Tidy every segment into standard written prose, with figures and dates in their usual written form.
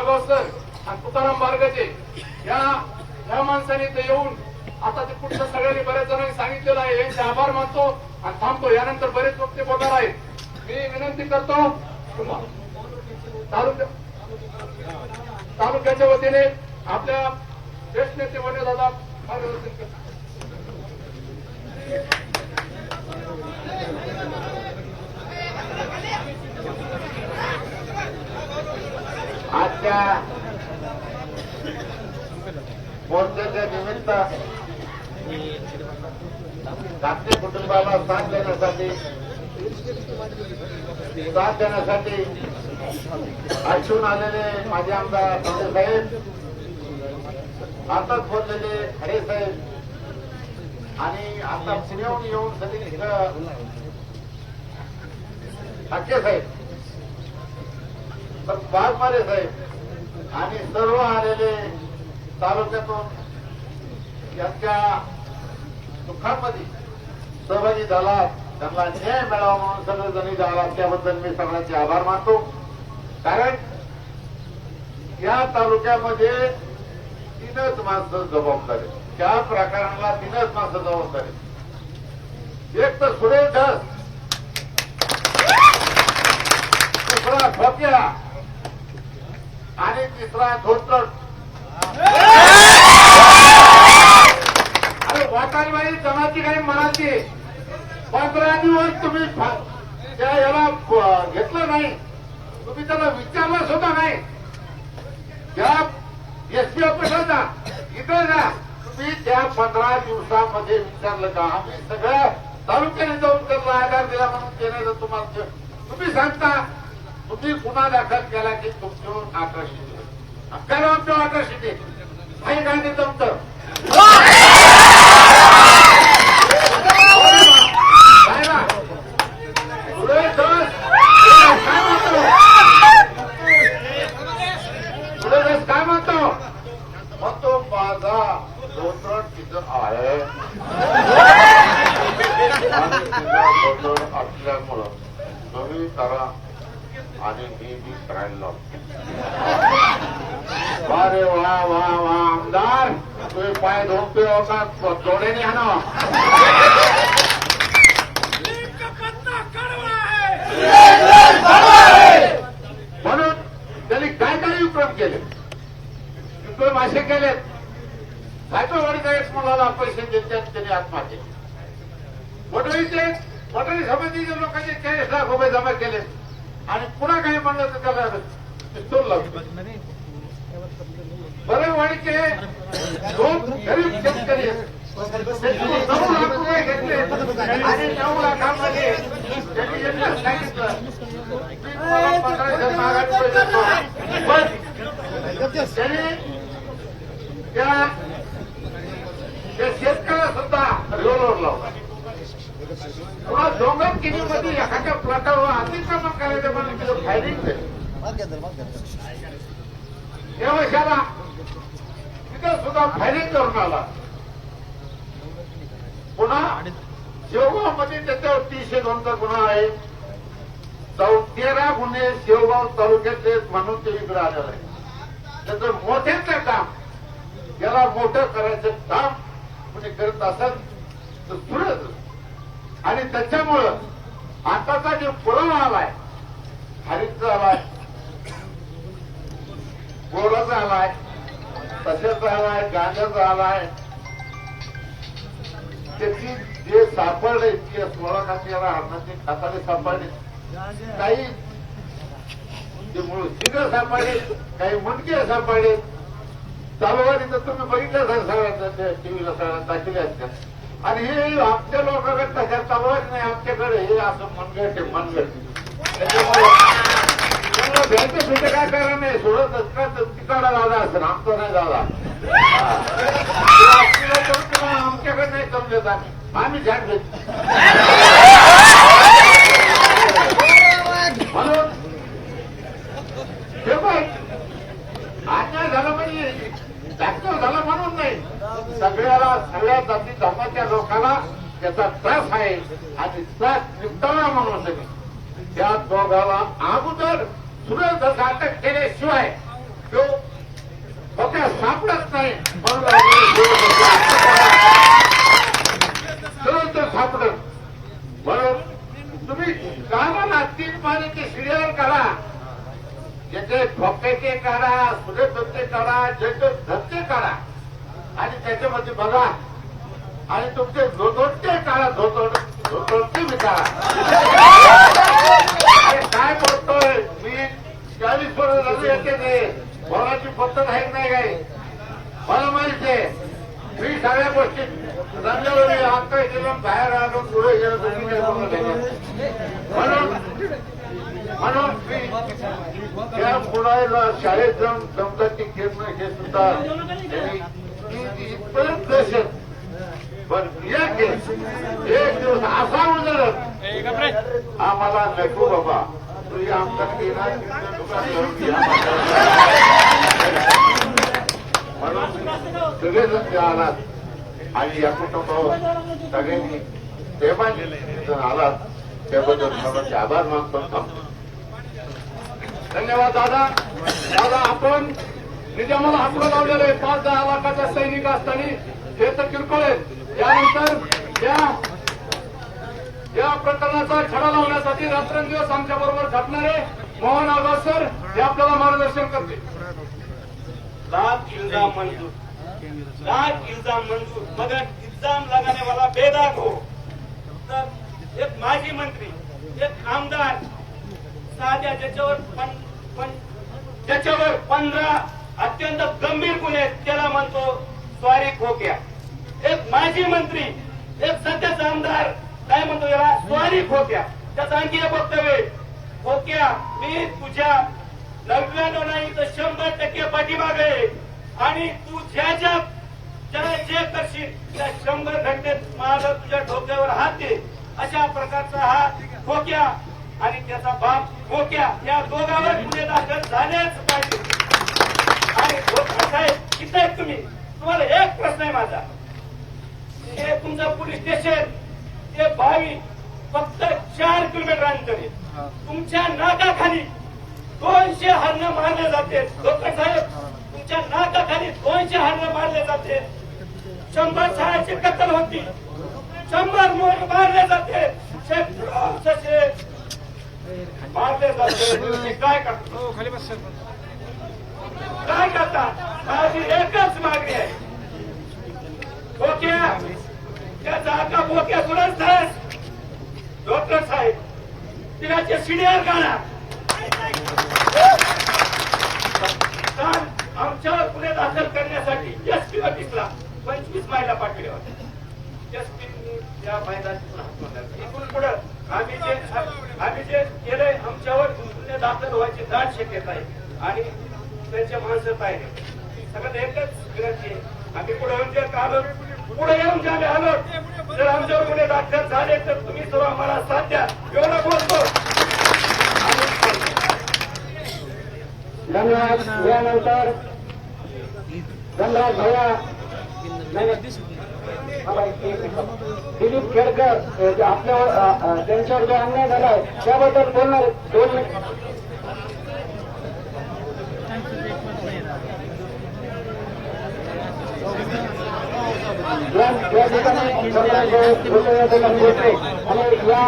मागावकर आणि तुकाराम बारगजे या माणसाने ते येऊन आता ते पुढचं सगळ्यांनी बऱ्याच जणांनी सांगितलेलं आहे. यांचे आभार मानतो आणि थांबतो. यानंतर बरेच वक्ते बोलणार आहेत. मी विनंती करतो तालुक्याच्या वतीने आपल्या ज्येष्ठ नेते वने दादा मार्गदर्शन करतात. आजच्या मोर्चाच्या निमित्त धाकटे कुटुंबाला साथ देण्यासाठी असून आलेले माझे आमदार संजय साहेब, आताच बोललेले खडे साहेब आणि आता पुण्याहून येऊन सगळे ठाके साहेब, तर वाघमारे साहेब आणि सर्व आलेले तालुक्यातून यांच्या दुःखामध्ये सहभागी झाला, त्यांना न्याय मिळावा म्हणून सगळेजणी झाला, त्याबद्दल मी सगळ्यांचे आभार मानतो. कारण या तालुक्यामध्ये 3च माणसं जबाबदारी, त्या प्रकरणाला 3च माणसं जबाबदारी. एक तर सुरेश धस, दुसरा ठोक्या आणि तिसरा धोतर. अरे वाटालबाई जमाती काही मनाची 15 दिवस तुम्ही याला घेतलं नाही, तुम्ही त्याला विचारलं सुद्धा नाही. या एसपी ऑफिसरला इथं जा, तुम्ही त्या 15 दिवसामध्ये विचारलं का? आम्ही सगळ्या तालुक्याने जाऊन त्याला आधार दिला म्हणून केलं. तुम्हाला तुम्ही सांगता तुम्ही गुन्हा दाखल केला की तुमच्यावर आकर्षित काय आमच्या आकर्षित आहे काय ते तुमचं काय म्हणतो मग तो माझा धोरण तिथं आहे असल्यामुळं तुम्ही करा आणि मी करायला अरे वा वा वा आमदार, तुम्ही पाय धोपते होता जोड्याने आणा. म्हणून त्यांनी काय काय उपक्रम केले, विक्रम असे केलेत. सायकलवाडीचा एक मुलाला पैसे देतात, त्यांनी आत्महत्या केली. वडळी समितीच्या लोकांचे 40 लाख रुपये जमा केले आणि पुन्हा काही म्हणलं तर त्याला पिस्तूल लागतो. बरेवाडीचे 2 गरीब शेतकरी 9 लाख रुपये घेतले आणि 9 लाखांमध्ये त्यांनी एकच सांगितलं की मला 15,000 मागा रुपये देतो. पण त्यांनी त्या शेतकऱ्याला सुद्धा रिव्हॉल्वर लावला. पुन्हा डोंगर किनीमध्ये एखाद्या प्लॉटावर अतिक्रमण करायचं म्हणून तिथं फायरिंग केलं. या वर्षाला तिथं सुद्धा फायरिंग करून आला. पुन्हा शेवगावमध्ये त्याच्यावर 302चा गुन्हा आहे. 13 गुन्हे शेवगाव तालुक्यातले म्हणून ते इकडे आलेलं आहे. त्याचं मोठ्याचं काम, याला मोठं करायचं काम म्हणजे करत असत तर पुढे. आणि त्याच्यामुळं आताचा जो पुरावा आलाय, हरितचा आलाय, गोराचा आलाय, तशाचा आलाय, गांजाचा आलाय, त्याची जे सापडले ती 16 खात्याला हाताची खाताने सापडले, काही सिगरेट सापडले, काही मुंडके सापडले. चालूवारी तर तुम्ही बघितलं सगळ्यांना टीव्हीला सगळ्यांना दाखवले असतात. आणि हे आमच्या लोकांकडे तशा चालवायच नाही, आमच्याकडे हे असं मनगट आहे, मनगट. त्याच्यामुळे भेटते भेटे काय करा नाही, सोडत असतात तिकडा दादा असं आमचा नाही दादा. आमच्याकडे नाही समजत, आम्ही झाड भेट. म्हणून अन्याय झाला म्हणजे डॉक्टर झाला म्हणून नाही, सगळ्या जाती धर्माच्या लोकांना त्याचा त्रास आहे आणि त्रास निपटावा म्हणून त्या दोघाला अगोदर सुरेश अटक केल्याशिवाय तो ठोक्याचे काढा, सुरेशचे काढा, ज्याचे धत्ते काढा आणि त्याच्यामध्ये बघा आणि तुमचे धोतोडते काढा, धोतोडते विचारा. काय बोलतोय मी? 40 वर्ष लग्न येते ते बोलाची पद्धत आहे नाही काय मला माहिती आहे. मी सगळ्या गोष्टी रंगावरी आता गेलं, बाहेर आलो, पुढे गेलो, म्हणून मी या मुलाला शाळेत जाऊन समजाची खेळ हे सुद्धा इथपर्यंत दहशत. पण एक दिवस असा उजळत आम्हाला नको बाबा, तुझी आमच्याकडे म्हणून सगळेजण आलात आणि या कुटुंबावर सगळ्यांनी प्रेमाने आलात त्याबद्दल सर्वांचे आभार मानतो. धन्यवाद दादा. दादा आपण निजामाला हाकलं लावलेले 5-10 लाखाचा सैनिक असताना हे तर किरकोळ आहेत. त्यानंतर या प्रकरणाचा छडा लावण्यासाठी रात्रंदिवस आमच्या बरोबर झटणारे मोहन आगाव सर हे आपल्याला मार्गदर्शन करते. लाख इल्जाम मंजूर, लाख इल्जाम मंजूर, मगर इल्जाम लगाने वाला बेदाग हो. तर एक माजी मंत्री, एक आमदार साध्या ज्याच्यावर 15 अत्यंत गंभीर गुन्हे त्याला म्हणतो स्वारी खोक्या. एक माजी मंत्री, एक सध्याचा आमदार काय म्हणतो याला स्वारी खोक्या. त्याचं आणखी एक वक्तव्य, खोक्या मी तुझ्या 99 नाही तर 100% पाठीमागे आहे आणि तू ज्याला जे करशील त्या 100 घटनेत माझा तुझ्या डोक्यावर हात दे. अशा प्रकारचा हा खोक्या आणि त्याचा बाप खोक्या या दोघांवर गुन्हे दाखल झालेच पाहिजे. आणि साहेब किती आहेत तुम्ही? तुम्हाला एक प्रश्न आहे माझा. हे तुमचं पोलीस स्टेशन ते 22 फक्त 4 किलोमीटर अंतर आहे. तुमच्या नाकाखाली 200 हरण मारले जाते. डॉक्टर साहेब तुमच्या नाकाखाली 200 हरण मारले जाते. 100 शाळाची कत्तल होती, 100 मोर मारले जाते, मारले जाते. तुम्ही काय करता? काय करता? माझी एकच मागणी आहे, खोक्या त्याचा आता खोक्या सुरज डॉक्टर साहेब तिलाचे सिनियर काढा. काल आमच्यावर गुन्हे दाखल करण्यासाठी एसपी ऑफिसला 25 महिला पाठवल्या होत्या. एसपी त्या महिलांची इथून पुढे आम्ही जे केलंय आमच्यावर गुन्हे दाखल व्हायची दाट शक्यता आहे आणि त्यांच्या माणसं पाहिजे. सगळ्यात एकच विनंती आहे, आम्ही पुढे येऊन जे आलो, पुढे येऊन जे आम्ही आलो, जर आमच्यावर गुन्हे दाखल झाले तर तुम्ही सर्व आम्हाला साथ द्या एवढं बोलतो. धन्यवाद. यानंतर धनराज भैया दिलीप खेडकर आपल्यावर त्यांच्यावर जो अन्याय झालाय त्याबद्दल बोलणार 2 मिनिट. या ठिकाणी आणि या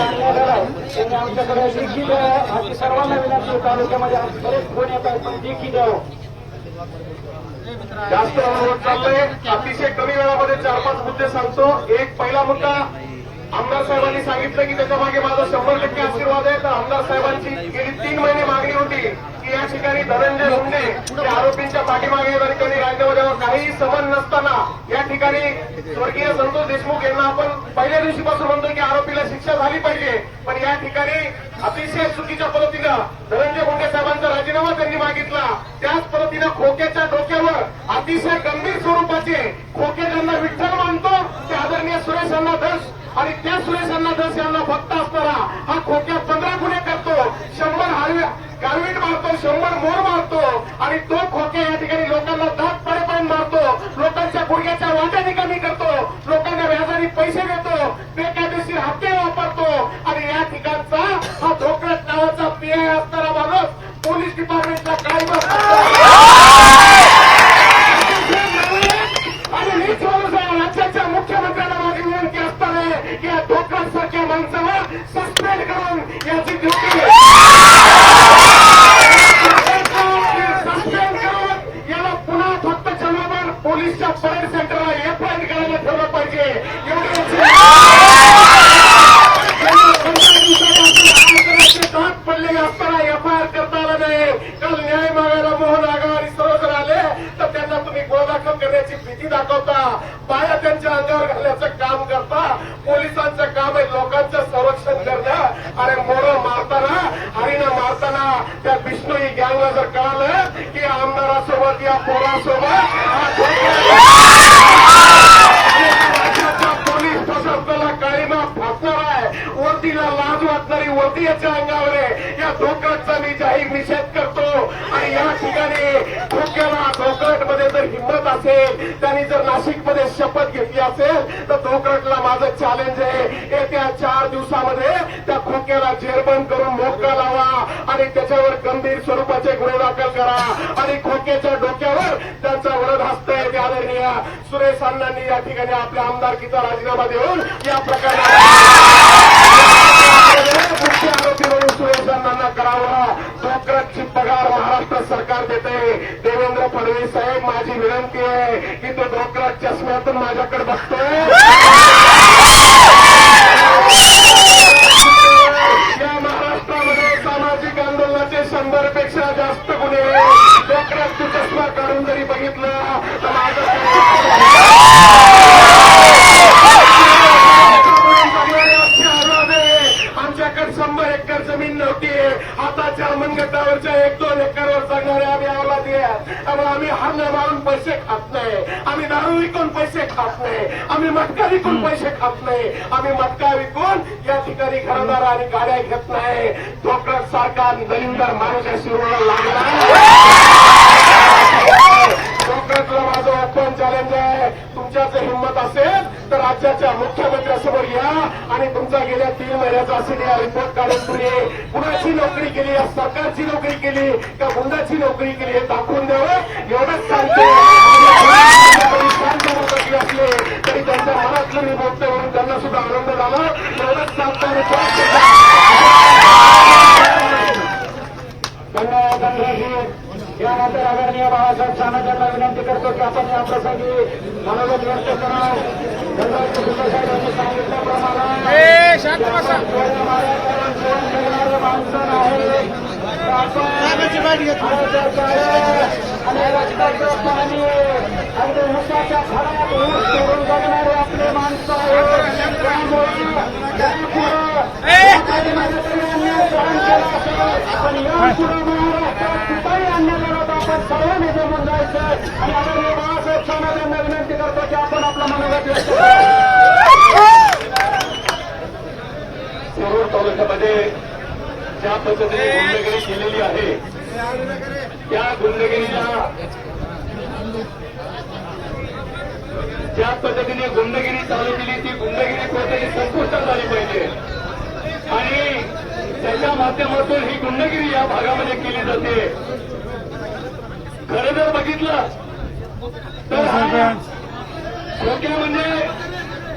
अन्याय झालाय त्यांनी आमच्याकडे देखील आमची सर्वांना विनंती तालुक्यामध्ये बरेच फोन येत आहेत पण देखील द्यावं. जास्त होत चाललंय. अतिशय कमी वेळामध्ये 4-5 मुद्दे सांगतो. एक पहिला मुद्दा, आमदार साहेबांनी सांगितलं की त्याच्या मागे माझा 100% आशीर्वाद आहे. तर आमदार साहेबांची गेली 3 महिने मागणी होती की या ठिकाणी धनंजय मुंडे आरोपींच्या पाठीमागे या ठिकाणी राज्यामध्ये काही समन नसताना या ठिकाणी स्वर्गीय संतोष देशमुख यांना आपण पहिल्या दिवशीपासून म्हणतो की आरोपीला शिक्षा झाली पाहिजे. पण या ठिकाणी अतिशय चुकीच्या पद्धतीनं धनंजय मुंडे साहेबांचा राजीनामा त्यांनी मागितला. त्याच पद्धतीनं खोक्याच्या डोक्यावर अतिशय गंभीर स्वरूपाचे खोके ज्यांना विठ्ठल मानतो ते आदरणीय सुरेश अण्णा धस आणि त्या सुरेश अण्णा धस यांना फक्त असणारा हा खोक्या 15 गुन्हे करतो, 100 गारवीट मारतो, 100 मोर मारतो आणि तो खोक्या या ठिकाणी लोकांना दात पडेपर्यंत मारतो, लोकांच्या गुडघ्याच्या वाट्या निकामी करतो, लोकांना व्याजाने पैसे देतो, बेकायदेशीर हत्या वापरतो आणि या ठिकाणचा हा धोकरट नावाचा पीआय असणारा माणूस पोलीस डिपार्टमेंटला काय आणि हीच राज्याच्या मुख्यमंत्र्यांना माझी विनंती असणार आहे की या धोकरट सारख्या माणसाला सस्पेंड करून याची ड्युटी काल न्याय मागायला मोहन आगाव आणि सर्वजण आले तर त्यांना तुम्ही गुन्हा दाखल करण्याची भीती दाखवता, पाया त्यांच्या अंगावर घालण्याचं काम करता. पोलिसांचं काम आहे लोकांचं संरक्षण करणं. अरे मोरं मारताना, हरिणं मारताना त्या बिष्णोई गँगला जर कळालं की आमदारासोबत या पोरासोबत पोलीस प्रशासनाला काळीमा फासणार आहे, वरतीला लाज वाटणारी वरती याच्या अंगावर आहे. या धोकटचा मी जाहीर निषेध करतो. आणि या ठिकाणी धोक्याला धोकटमध्ये जर हिंमत असेल, त्यांनी जर नाशिकमध्ये शपथ घेतली असेल तर धोकटला माझं चॅलेंज आहे, येत्या 4 दिवसामध्ये त्या खोक्याला जेरबंद करून मोक्का लावा आणि त्याच्यावर गंभीर स्वरूपाचे गुन्हे दाखल करा. आणि खोक्याच्या डोक्यावर त्यांचा वरद हस्त आहे ते आदरणीय सुरेश अण्णांनी या ठिकाणी आपल्या आमदारकीचा राजीनामा देऊन या प्रकरणात मुख्य आरोपी म्हणून सुरेश अण्णांना करावा. धोकटची पगार महाराष्ट्र सरकार देते. देवेंद्र फडणवीस साहेब, माझी विनंती आहे की तो धोकट चष्म्यातून माझ्याकडे बघतोय. या महाराष्ट्रामध्ये सामाजिक आंदोलनाचे 100 पेक्षा जास्त गुन्हे धोकट तू चष्मा काढून जरी बघितलं तर आमच्याकडे 100 एकर जमीन नव्हती. आताच्या मनगटावरच्या 1-2 एकरवर जगणारे आम्ही औलादी आहे. त्यामुळे आम्ही हल्ले मारून पैसे खात नाही, आम्ही दारू विकून पैसे खात नाही, आम्ही मटका विकून पैसे खात नाही, आम्ही मटका विकून या ठिकाणी घरदार आणि गाड्या घेत नाही. धोकट सारखा दलिंदर माणूस या शिरोला लागला. धोकटला माझं ओपन चॅलेंज आहे. तुमच्या जर हिंमत असेल तर राज्याच्या मुख्यमंत्र्यांसमोर या आणि तुमचा गेल्या 3 महिन्याचा असेल या रिपोर्ट काढून तुम्ही कुणाची नोकरी केली, या सरकारची नोकरी केली का गुंडाची नोकरी केली हे दाखवून द्यावं. एवढंच सांगते. शांत मुलगी असले तरी त्यांच्या मनातलं मी बोलतोय म्हणून त्यांना सुद्धा आनंद झाला. एवढंच सांगतो. यानंतर आदरणीय बाळासाहेब सानप यांना विनंती करतो की आपण या प्रसंगी मनोगत व्यक्त करा. साहेबांनी सांगितल्याप्रमाणे माणसं नाही आणि रस्त्याचं पाणी आणि ऊसाच्या फळात ऊस करून बघणारे आपले माणसं आहेत. पण यापुढे महाराष्ट्रात कुठेही अन्याय करत आपण सर्वांनी जमून जायचं. आणि आदरणीय बाळासाहेब सानप यांना विनंती करतो की आपण आपलं मनोगत व्यक्त करा. शिरूर तालुक्यामध्ये ज्या पद्धतीने गुंडगिरी केलेली आहे त्या गुंडगिरीला ज्या पद्धतीने गुंडगिरी चालू केली ती गुंडगिरी कुठेतरी संपुष्टात झाली पाहिजे. आणि त्याच्या माध्यमातून ही गुंडगिरी या भागामध्ये केली जाते. खरं जर बघितलं तर हा खोक्या म्हणजे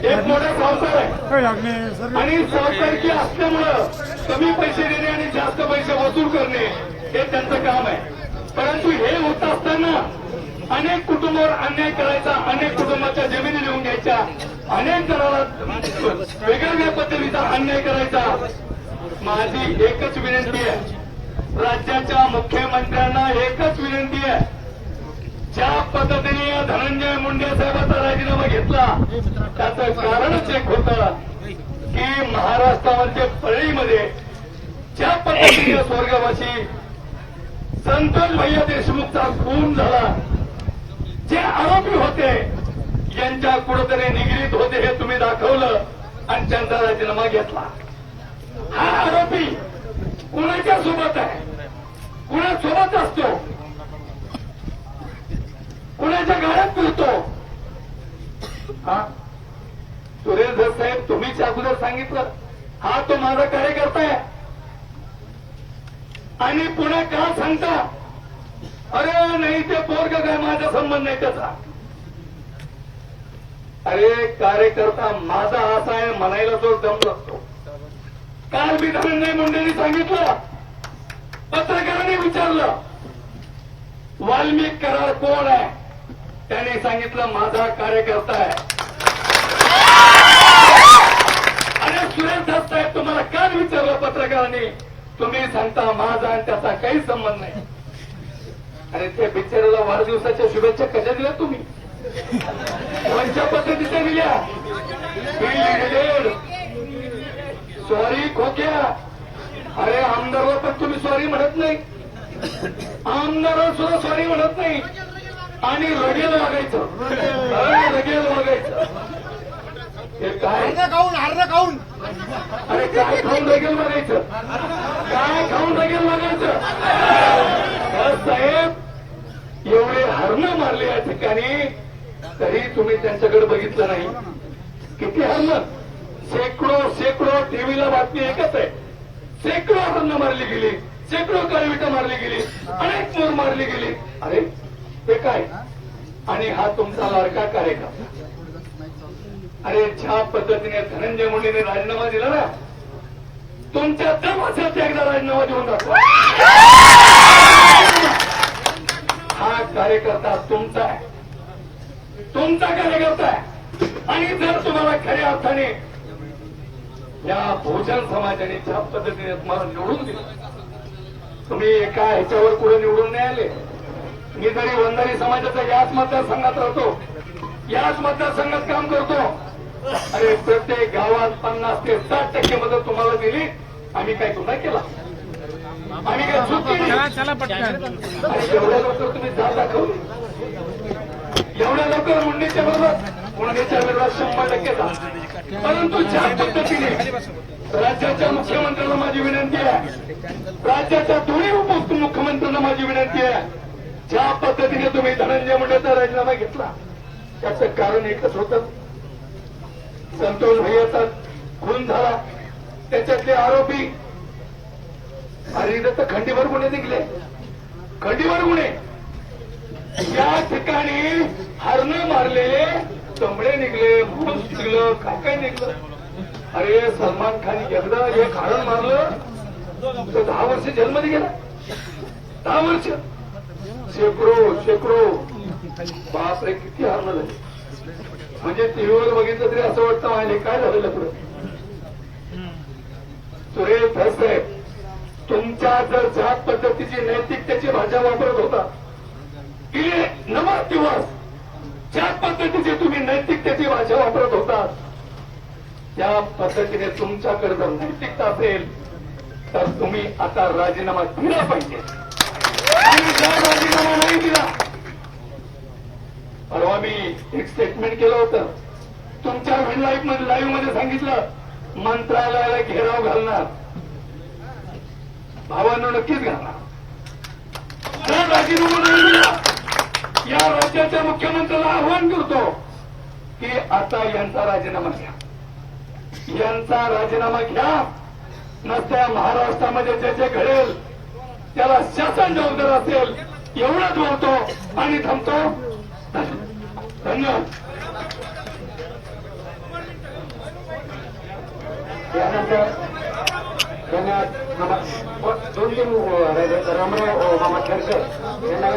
एक मोठा संसार आहे आणि संसारकी असल्यामुळं कमी पैसे देणे आणि जास्त पैसे वसूल करणे हे त्यांचं काम आहे. परंतु हे होत असताना अनेक कुटुंबावर अन्याय करायचा, अनेक कुटुंबाच्या जमिनी लिहून घ्यायच्या, अनेक जणांना वेगवेगळ्या पद्धतीचा अन्याय करायचा. माझी एकच विनंती आहे, राज्याच्या मुख्यमंत्र्यांना एकच विनंती आहे, ज्या पद्धतीने या धनंजय मुंडे साहेबांचा राजीनामा घेतला त्याचं कारणच एक होतं की महाराष्ट्रामध्ये परळीमध्ये ज्या पद्धतीने स्वर्गवासी संतोष भैया देशमुखचा खून झाला, जे आरोपी होते यांच्या कुठेतरी निगडीत होते हे तुम्ही दाखवलं आणि त्यांचा राजीनामा घेतला. हा आरोपी कुणाच्या सोबत आहे, कुणासोबत असतो, कुणाच्या गाड्यात फिरतो. सुरेश धस साहेब तुम्हीच अगोदर सांगितलं हा तो माझा कार्यकर्ता आहे आणि पुन्हा का सांगता अरे नाही ते पोरग काय माझा संबंध नाही त्याचा. अरे कार्यकर्ता माझा असा आहे म्हणायला तो दम नसतो. काल मी धनंजय मुंडेंनी सांगितलं, पत्रकारांनी विचारलं वाल्मिक करार कोण आहे, त्याने सांगितलं माझा कार्यकर्ता आहे. अरे सुरेश दत्त साहेब तुम्हाला काल विचारलं पत्रकारांनी तुम्ही सांगता माझा आणि त्याचा काही संबंध नाही. आणि त्या बिचाराला वाढदिवसाच्या शुभेच्छा कशा दिल्या तुम्ही? कोणत्या पद्धतीच्या दिल्या? सॉरी खोक्या. अरे आमदारला पण तुम्ही सॉरी म्हणत नाही, आमदारला सुद्धा सॉरी म्हणत नाही. आणि रगेल वागायचं, रगेल वागायचं. हे काय खाऊन अरे काय खाऊन रगेल वागायचं? काय खाऊन रगेल वागायचं? साहेब एवढे हरणं मारले या ठिकाणी, तरी तुम्ही त्यांच्याकडे बघितलं नाही. किती हरणं? शेकडो टीव्हीला बातमी एकच आहे. शेकडो हरणं मारली गेली, शेकडो काळविटं मारली गेली, अनेक मोर मारली गेली. अरे ते काय? आणि हा तुमचा लाडका कार्यक्रम. अरे ज्या पद्धतीने धनंजय मुंडेने राजीनामा दिला ना, तुमच्या दमासाठी एकदा राजीनामा देऊन दाखवा. हा कार्यकर्ता तुमचा आहे, तुमचा कार्यकर्ता आहे. आणि जर तुम्हाला खऱ्या अर्थाने या बहुजन समाजाने ज्या पद्धतीने तुम्हाला निवडून दिलं, तुम्ही एका ह्याच्यावर पुढे निवडून नाही आले. मी जरी वंजारी समाजाचा याच मतदारसंघात राहतो, याच मतदारसंघात काम करतो. अरे प्रत्येक गावात 50 ते 60% मदत तुम्हाला दिली. आम्ही काय गुन्हा केला? आम्ही काय चूक केली? आणि एवढ्या लवकर तुम्ही जात दाखवली, एवढ्या लवकर मुंडेच्या विरोधात 100% जा. परंतु ज्या पद्धतीने राज्याच्या मुख्यमंत्र्यांना माझी विनंती आहे, राज्याच्या दोन्ही उपमुख्यमंत्र्यांना माझी विनंती आहे, ज्या पद्धतीने तुम्ही धनंजय मुंडेचा राजीनामा घेतला, त्याचं कारण एकच होतं. संतोष भैयाचा खून झाला, त्याच्यातले आरोपी हरिदत्त खंडीवर गुन्हे निघले, खंडीवर गुन्हे. या ठिकाणी हरणं मारलेले तंबडे निघले, म्हणून निघलं, काय काय निघलं. अरे सलमान खान एकदा एक हरण मारलं तर 10 वर्ष जेलमध्ये गेला. 10 वर्ष. शेकडो बापरे किती हरणं झाली. म्हणजे टीव्हीवर बघितलं तरी असं वाटतं माहिले काय झालेलं पुढे. सुरेश साहेब, तुमच्या जर ज्या पद्धतीची नैतिकतेची भाषा वापरत होता, गेले 9 दिवस ज्या पद्धतीची तुम्ही नैतिकतेची भाषा वापरत होता, त्या पद्धतीने तुमच्याकडे जर नैतिकता असेल तर तुम्ही आता राजीनामा दिला पाहिजे. आणि जर राजीनामा नाही दिला, परवा मी एक स्टेटमेंट केलं होतं, तुमच्या लाईव्ह मध्ये सांगितलं मंत्रालयाला घेराव घालणार. भावांनो नक्कीच घालणार. जर राजीनामा नाही दिला, या राज्याच्या मुख्यमंत्र्याला आवाहन करतो की आता यांचा राजीनामा घ्या, यांचा राजीनामा घ्या. नसत्या महाराष्ट्रामध्ये जे जे घडेल त्याला शासन जबाबदार असेल. एवढंच बोलतो आणि थांबतो. धन्यवाद. यानंतर धन्यवाद. 2-3 रामराव मामा खेडकर यांना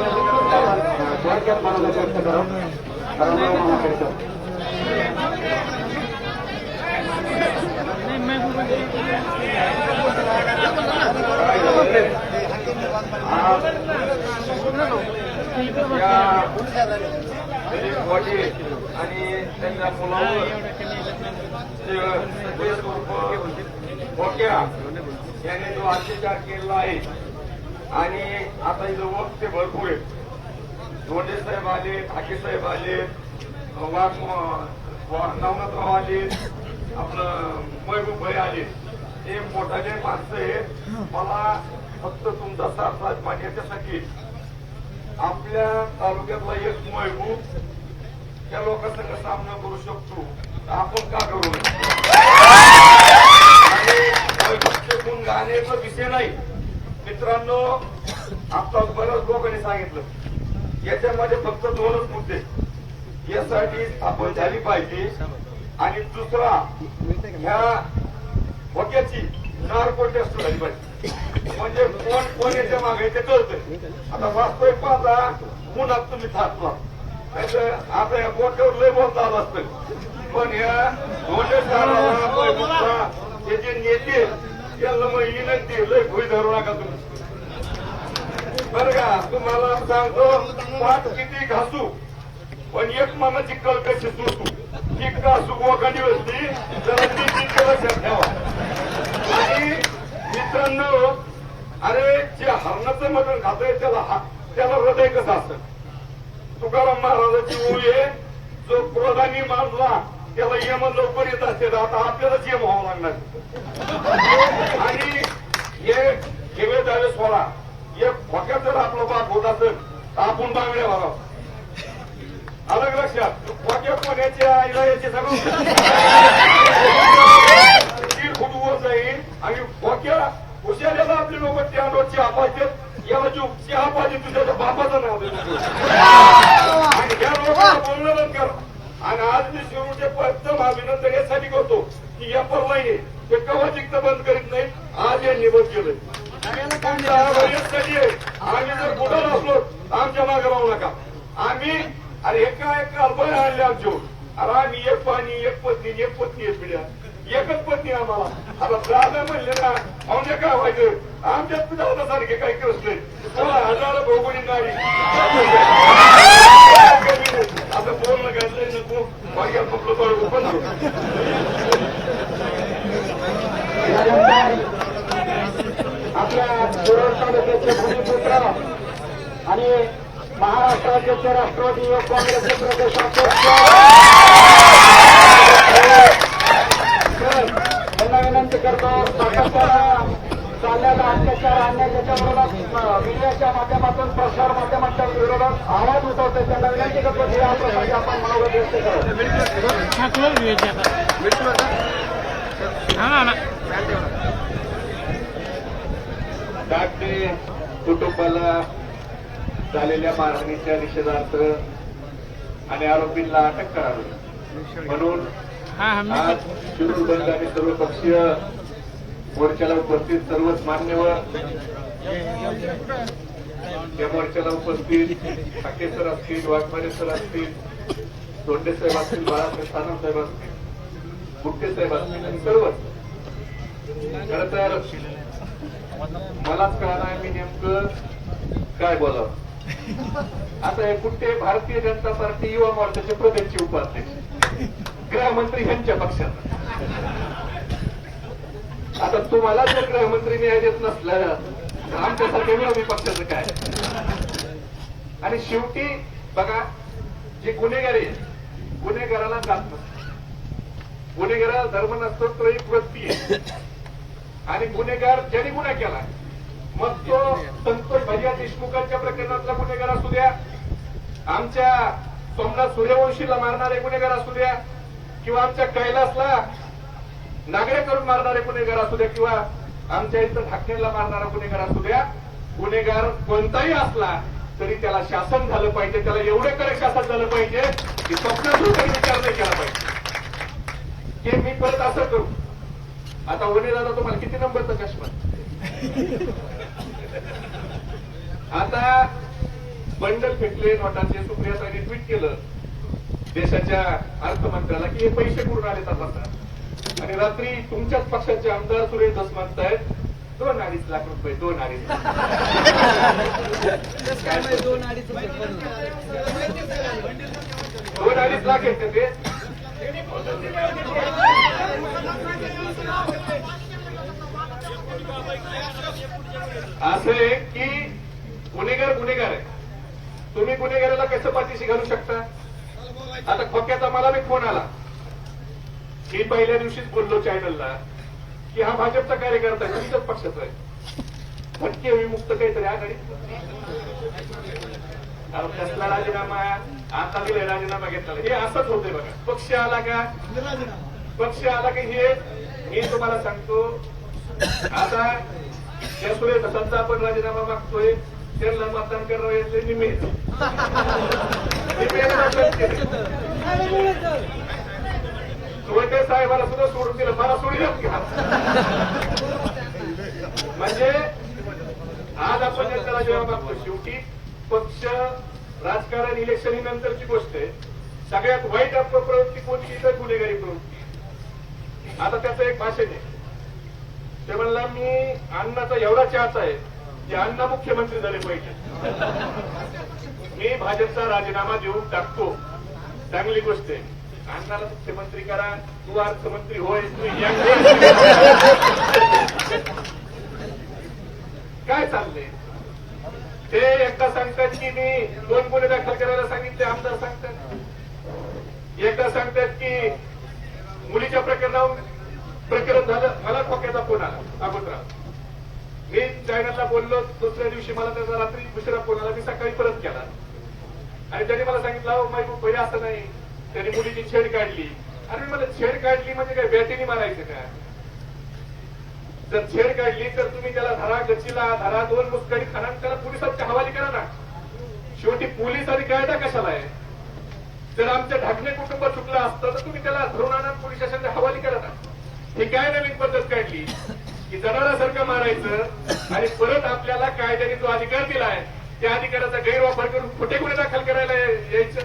थोडक्यात मानवता व्यक्त करा. रामराव मामा खेडकर. आणि त्यांच्या मुलावर यांनी जो अत्याचार केलेला आहे, आणि आता इथं वक्ते भरपूर आहेत. धोंडे साहेब आले, ठाके साहेब आले, नवनाथराव आले, आपलं महबूब भाई आले. हे मोठाले माणसं आहेत. मला फक्त तुमचा साथ मान्यतेसाठी आपल्या तालुक्यातला एक महबूब त्या लोकांसंग सामना करू शकतो, आपण का करू नये. आणि महबूबचे गुण गाण्याचा विषय नाही मित्रांनो. आता बऱ्याच लोकांनी सांगितलं, याच्यामध्ये फक्त 2च मुद्दे यासाठी आपण झाली पाहिजे. आणि दुसरा, ह्या होक्याची नार्को टेस्ट झाली पाहिजे. म्हणजे कोण याच्या मागे ते कळतंय. आता वास्तविक पाहता उन्हात तुम्ही थाटला, नाहीतर आता या गोट्यावर लय बोलता आलं असतं. पण या धोंडे साहेबांना हे जे नेते याला मग विनंती लय भुई धरू नका तुम्ही बरं का. तुम्हाला सांगतो पाठ किती घासू पण एक मनाची कळ कशी सुटू ही घासू गोखांडी बसली जरा ती लक्षात ठेवा. आणि मित्रांनो अरे जे हरणाचं मटण खातोय त्याला हृदय कसं असतं. तुकाराम महाराजाची ओळी आहे जो क्रोधानी मारला त्याला यम लवकर येत असते. आता आपल्यालाच यम व्हावं लागणार. आणि हे ठेवे झाले सोळा एक खोक्यात जर आपलं बाप होत असेल तर आपण बांगड्या भराव. अलग लक्षात खोक्या कोण्याच्या आईला याचे सगळं खूप वर जाईल. आणि खोक्या हुशाऱ्याला आपले लोक त्या चहा पाहिजेत याला जो चहा पाहिजे तुझ्या बापाचं नाव देतो. आणि ह्या लोकांना बोलणं बंद कर. आणि आज मी शिरूचे प्रथम अभिनंदन यासाठी करतो की या परवाई ते कवा जिंकत बंद करीत नाही. आज या निवड केलं आम्ही जर कुठं असलो आमच्या मागे राहू नका. आम्ही अरे एका अल्पने आणले आमच्या अरे आम्ही एक पाणी एक पत्नी एक पिढ्या एकच पत्नी आम्हाला. आता दादा म्हणले ना म्हणजे काय व्हायचं आमच्यात पिढा सारखे काही करत नाही. 16,000 भोगोनी गाडी आता बोलणं घातलंय नको वाग्यात फक्त बरोबर पण आपल्या शिरोळ तालुक्याचे भूमिपुत्र आणि महाराष्ट्र राज्याचे राष्ट्रवादी युवक काँग्रेसचे प्रदेशाध्यक्ष यांना विनंती करतो सातत्यानं चाललेला अत्याचार अन्याय त्याच्या मीडियाच्या माध्यमातून प्रसार माध्यमांच्या विरोधात आवाज उठवतो. त्यांना विनंती करतो की या प्रसंगी आपण मनोगत व्यक्त डाकटे कुटुंबाला झालेल्या मारहाणीच्या निषेधार्थ आणि आरोपींना अटक करावी म्हणून आज शिरूर बंद आणि सर्वपक्षीय मोर्चाला उपस्थित सर्वच मान्यवर या मोर्चाला उपस्थित ठाके सर असतील वाघमारे सर असतील धोंडे साहेब असतील बाळासाहेब सानप साहेब असतील गुट्टे साहेब असतील आणि सर्वच खरं तर मलाच कळणार आहे मी नेमकं काय बोलावं. आता हे कुठे भारतीय जनता पार्टी युवा मोर्चाचे प्रदेशचे उपाध्यक्ष गृहमंत्री यांच्या पक्षात. आता तुम्हाला जर गृहमंत्री न्याय देत नसला तर आमच्यासारख्या विरोधी पक्षाचं काय. आणि शेवटी बघा जे गुन्हेगार आहे गुन्हेगाराला जात नसतं. गुन्हेगाराला धर्म नसतो तो एक वृत्ती आहे. आणि गुन्हेगार ज्यांनी गुन्हा केला मग तो संतोष भैया देशमुखांच्या प्रकरणातला गुन्हेगार असू द्या आमच्या सोमनाथ सूर्यवंशीला मारणारे गुन्हेगार असू द्या किंवा आमच्या कैलासला नागरे करून मारणारे गुन्हेगार असू द्या किंवा आमच्या इथं ढाकण्याला मारणारा गुन्हेगार असू द्या. गुन्हेगार कोणताही असला तरी त्याला शासन झालं पाहिजे. त्याला एवढे कडक शासन झालं पाहिजे की स्वप्नात काही विचार नाही केला पाहिजे. हे मी परत असं करू. आता उन्हे दादा तुम्हाला किती नंबरचा चष्मा. आता बंडल फेकले नोटांचे. सुप्रियाताईंनी ट्विट केलं देशाच्या अर्थमंत्र्याला की हे पैसे कुठून आले तपासा. आणि रात्री तुमच्याच पक्षाचे आमदार सुरेश धस म्हणतायत 2-2.5 लाख रुपये 2-2.5 लाख आहेत ते. असं आहे की गुन्हेगार आहे. तुम्ही गुन्हेगाराला कसं पाठीशी घालू शकता. आता खोक्याचा मला बी फोन आला की पहिल्या दिवशीच बोललो चॅनलला की हा भाजपचा कार्यकर्ता आहे तुमच्याच पक्षाचा आहे भटके विमुक्त काहीतरी आघाडीत कसला राजीनामा आता दिलाय राजीनामा घेतला. हे असंच होते बघा. पक्ष आला की हे मी तुम्हाला सांगतो. आता त्या सुरेश धसांचा आपण राजीनामा मागतोय त्यांना मतदान करावं याचे निमित्त सोडके साहेबाला सुद्धा सोडून दिलं. मला सोडूयात का. म्हणजे आज आपण त्यांचा राजीनामा मागतो. शेवटी पक्ष राजकारण इलेक्शन ही नंतरची गोष्ट आहे. सगळ्यात वाईट प्रवृत्ती कोणती तर गुन्हेगारी प्रवृत्ती. आता त्याचं एक भाषण आहे ते म्हणला मी अण्णाचा एवढा चाहता आहे की अण्णा मुख्यमंत्री झाले पाहिजे. मी भाजपचा राजीनामा देऊन टाकतो. चांगली गोष्ट आहे. अण्णाला मुख्यमंत्री करा, तू अर्थमंत्री होय, तू काय चाललंय ते एकदा सांगतात की मी 2 गुन्हे दाखल करायला सांगितले, आमदार सांगतात. एकदा सांगतात की मुलीच्या प्रकरण झालं, मला खोक्याचा फोन आला अगोदर. मी चॅनलला बोललो, दुसऱ्या दिवशी मला त्याचा रात्री दुसरा फोन आला, मी सकाळी परत केला आणि त्यांनी मला सांगितलं महबूब भाई असं नाही, त्यांनी मुलीची छेड काढली. आणि मला छेड काढली म्हणजे काय बॅटीने मारायचं का? जर छेड काढली तर तुम्ही त्याला धरा, गच्चीला धरा, 2 मुस्कडी खाना, त्याला पोलिसांच्या हवाली करा ना. शेवटी पोलीस आणि कायदा कशाला आहे? जर आमचं ढाकणे कुटुंब चुकलं असतं तर तुम्ही त्याला धरून आणा, पोलीस स्टेशनच्या हवाली करा ना. हे काय नवीन पद्धत काढली की जनावरासारखं मारायचं आणि परत आपल्याला कायद्याने जो अधिकार दिलाय त्या अधिकाराचा गैरवापर करून खोटे गुन्हे दाखल करायला यायचं.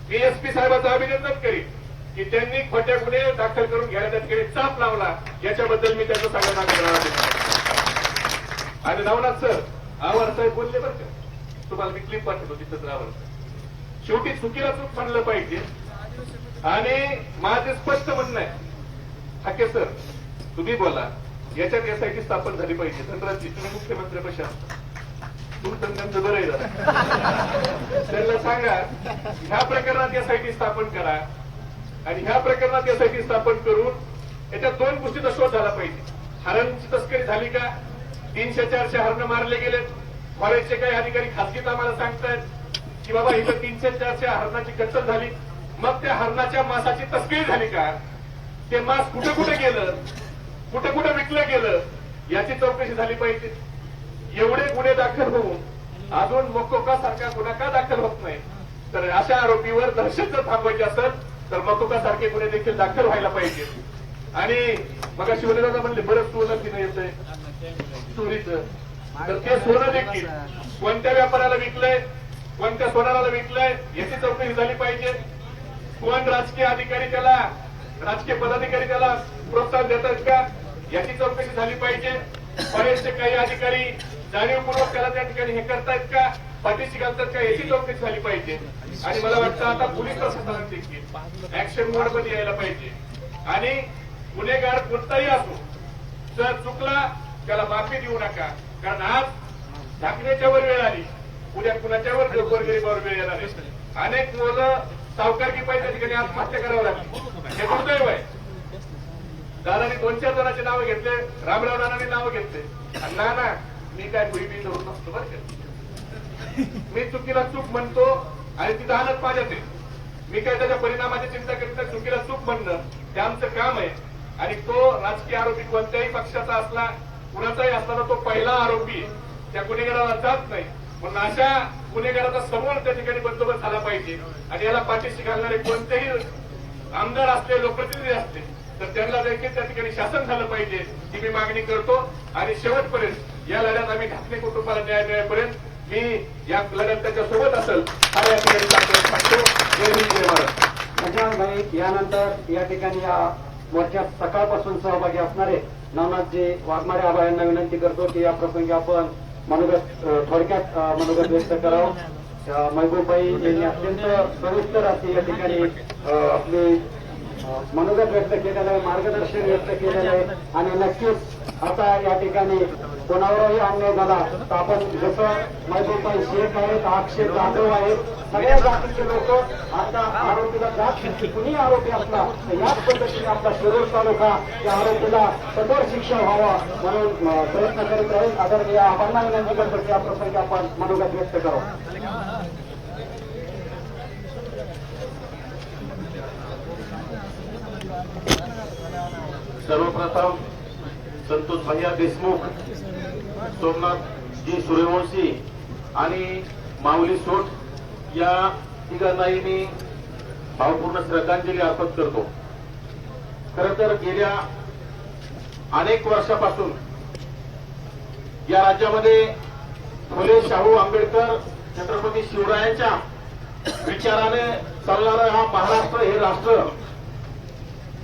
मी एसपी साहेबांचं अभिनंदन करीन की त्यांनी खोटे गुन्हे दाखल करून घ्यायला त्याकडे चाप लावला, याच्याबद्दल मी त्यांचं सगळ्यांना करणार. आणि नवनाथ सर आवार साहेब बोलले बरं का, तुम्हाला मी क्लिप पाठवतो तिथंच आवार. शेवटी चुकीला चूक म्हणलं पाहिजे. आणि माझे स्पष्ट म्हणणं आहे, ठाके सर तुम्ही बोला, याच्यात एसआयटी स्थापन झाली पाहिजे. धनराजजी तुम्ही मुख्यमंत्री कशा तुमचं त्यांचं बरं आहे, त्यांना सांगा ह्या प्रकरणात एसआयटी स्थापन करा आणि ह्या प्रकरणात एसआयटी स्थापन करून याच्यात 2 गोष्टीचा शोध झाला पाहिजे. हरणची तस्करी झाली का? 300-400 हरण मारले गेलेत. फॉरेस्टचे काही अधिकारी खासगीत आम्हाला सांगतायत की बाबा इथं 300-400 हरणाची कत्तल झाली. मग त्या हरणाच्या मांसाची तस्करी झाली का? ते मांस कुठे कुठे गेलं, कुठे कुठे विकलं गेलं, याची चौकशी झाली पाहिजे. एवढे गुन्हे दाखल होऊन अजून मकोका सारखा गुन्हा का दाखल होत नाही? तर अशा आरोपीवर दहशत जर थांबवायची असेल तर मकोका सारखे गुन्हे देखील दाखल व्हायला पाहिजे. आणि मग शिवदादा म्हणले बरं सोनं तिनं येतंय चोरीचं, तर ते सोनं देखील कोणत्या व्यापाऱ्याला विकलंय, कोणत्या सोनाराला विकलंय याची चौकशी झाली पाहिजे. कोण राजकीय अधिकारी त्याला, राजकीय पदाधिकारी त्याला प्रोत्साहन देतात का याची चौकशी झाली पाहिजे. फॉरेस्टचे काही अधिकारी जाणीवपूर्वक त्याला त्या ठिकाणी हे करतायत का, पाठीशी घालतात का याची चौकशी झाली पाहिजे. आणि मला वाटतं आता पोलीस प्रशासनाने देखील ऍक्शन मोड मध्ये यायला पाहिजे. आणि गुन्हेगार कोणताही असो जर चुकला त्याला माफी देऊ नका, कारण आज ढाकण्याच्या वर वेळ आली, उद्या कुणाच्यावर गोरगरिबावर वेळ येणार आहे. अनेक मुलं सावकारकी पाहिजे त्या ठिकाणी आत्महत्या करावं लागली, हे दुर्दैव आहे. दादानी 2-4 जणांचे नावं घेतले, रामराव नानांनी नावं घेतले. ना मी काय भुईबी धरून नसतो बरं का, मी चुकीला चूक म्हणतो आणि ती दानच माझ्यात आहे. मी काय त्याच्या परिणामाची चिंता करीत नाही. चुकीला चूक म्हणणं ते आमचं काम आहे. आणि तो राजकीय आरोपी कोणत्याही पक्षाचा असला, कुणाचाही असला तर तो पहिला आरोपी त्या गुन्हेगाराला जात नाही. म्हणून अशा गुन्हेगाराचा समोर त्या ठिकाणी बंदोबस्त झाला पाहिजे. आणि याला पाठीशी घालणारे कोणतेही आमदार असले, लोकप्रतिनिधी असले तर त्यांना देखील त्या ठिकाणी शासन झालं पाहिजे ही मी मागणी करतो. आणि शेवटपर्यंत या लढ्यात आम्ही ढाकणे कुटुंबाला न्याय मिळेपर्यंत मी या लढ्यात त्याच्या सोबत असेल हा या ठिकाणी सांगतो. जय हिंद, जय महाराष्ट्र. प्रशांत भाई यानंतर या ठिकाणी या मोर्चात सकाळपासून सहभागी असणारे नवनाथजी वाघमारे आबा यांना विनंती करतो की या प्रसंगी आपण मनोगत थोडक्यात मनोगत व्यक्त करावं. महबूबबाई यांनी अत्यंत सविस्तर अशी या ठिकाणी आपली मनोगत व्यक्त केलेलं आहे, मार्गदर्शन व्यक्त केलेलं आहे. आणि नक्कीच आता या ठिकाणी कोणावरही अन्याय झाला तर आपण जसं महबूबबाई शेख आहेत, अक्षय जाधव आहेत, सगळ्या जातीचे लोक आता आरोपीला जात कुणी आरोपी असला तर याच पद्धतीने आपला शिरूर तालुका या आरोपीला कठोर शिक्षा व्हावा म्हणून प्रयत्न करीत राहील. आदरणीय आव्हानांना विनंती करतो की या प्रसंगी आपण मनोगत व्यक्त करावं. सर्वप्रथम संतोष भैया देशमुख, सोमनाथजी सूर्यवंशी आणि माऊली सोट या तिघांनाही मी भावपूर्ण श्रद्धांजली अर्पण करतो. खरं तर गेल्या अनेक वर्षापासून या राज्यामध्ये फुले शाहू आंबेडकर छत्रपती शिवरायांच्या विचाराने चालणारं हा महाराष्ट्र हे राष्ट्र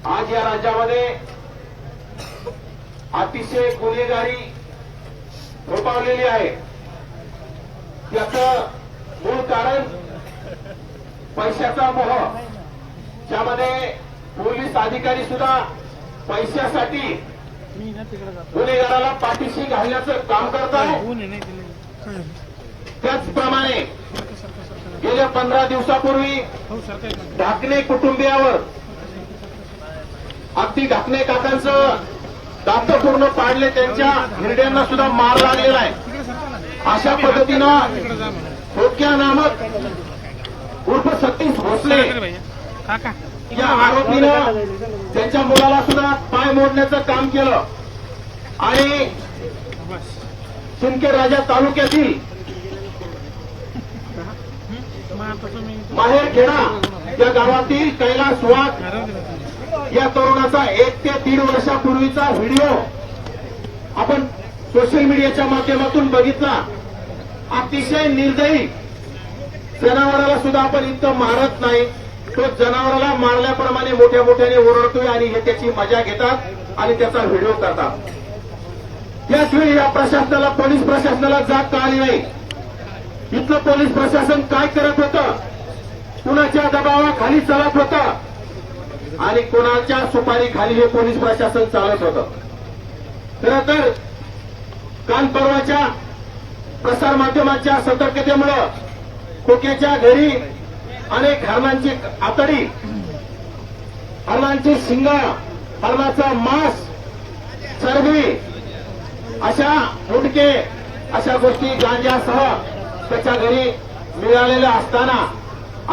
आज या राज्यामध्ये अतिशय गुन्हेगारी फोफावलेली आहे. याचं मूळ कारण पैशाचा मोह, ज्यामध्ये पोलीस अधिकारी सुद्धा पैशासाठी गुन्हेगाराला पाठीशी घालण्याचं काम करतात. त्याचप्रमाणे गेल्या 15 दिवसापूर्वी ढाकणे कुटुंबियावर अगदी ढाकणे काकांचं दात पूर्ण पाडले, त्यांच्या हिरड्यांना सुद्धा मार लागलेला आहे. अशा पद्धतीनं खोक्या नामक उर्फ सतीश भोसले या आरोपीनं त्यांच्या मुलाला सुद्धा पाय मोडण्याचं काम केलं आणि सिंदखेड तालुक्यातील माहेरखेडा या गावातील कैलास वाघ या तरुणाचा 1 ते 3 वर्षापूर्वीचा व्हिडिओ आपण सोशल मीडियाच्या माध्यमातून बघितला. अतिशय निर्दयी, जनावराला सुद्धा आपण इतकं मारत नाही, तो जनावराला मारल्याप्रमाणे मोठ्या मोठ्याने ओरडतोय आणि हे त्याची मजा घेतात आणि त्याचा व्हिडिओ करतात. याचवेळी या प्रशासनाला, पोलीस प्रशासनाला जाग का आली नाही? इथलं पोलीस प्रशासन काय करत होतं? कुणाच्या दबावाखाली चालत होतं आणि कोणाच्या सुपारीखाली हे पोलीस प्रशासन चालत होतं? खरं तर काल परवाच्या प्रसारमाध्यमांच्या सतर्कतेमुळे खोक्याच्या घरी अनेक हरणांची आतडी, हरणांची शिंग, हरणाचा मांस, चरबी, अशा मुंडके, अशा गोष्टी गांजासह त्याच्या घरी मिळालेल्या असताना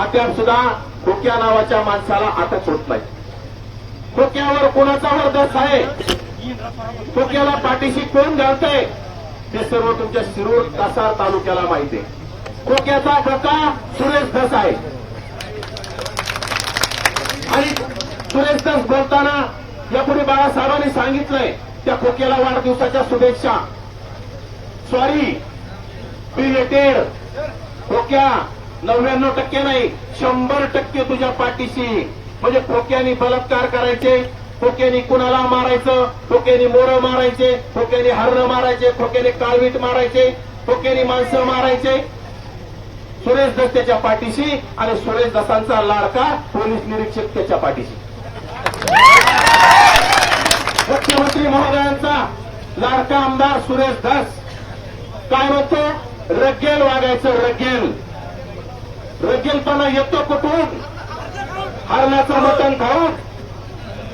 अद्याप सुद्धा खोक्या नावाच्या माणसाला अटक होत नाही. खोक्यावर कोणाचा वरदस्त आहे, खोक्याला पाठीशी कोण घालतंय ते सर्व तुमच्या शिरूर कासार तालुक्याला माहिती आहे. खोक्याचा प्रकार सुरेश धस आहे आणि सुरेश धस बोलताना यापूर्वी बाळासाहेबांनी सांगितलंय त्या खोक्याला वाढदिवसाच्या शुभेच्छा. सॉरी, बिलेटेड खोक्या 99% नाही, 100% तुझ्या पाठीशी. म्हणजे खोक्यानी बलात्कार करायचे, खोक्यानी कुणाला मारायचं, खोक्यानी मोरं मारायचे, खोक्यानी हरणं मारायचे, खोक्यानी काळवीट मारायचे, खोक्यानी माणसं मारायचे. सुरेश दस त्याच्या पाठीशी आणि सुरेश दसांचा लाडका पोलीस निरीक्षक त्याच्या पाठीशी. मुख्यमंत्री महोदयांचा लाडका आमदार सुरेश धस काय म्हणतो? रगेल वागायचं, रगेल. रगेलपणा येतो कुठून? हरणाचं मटण खाऊन,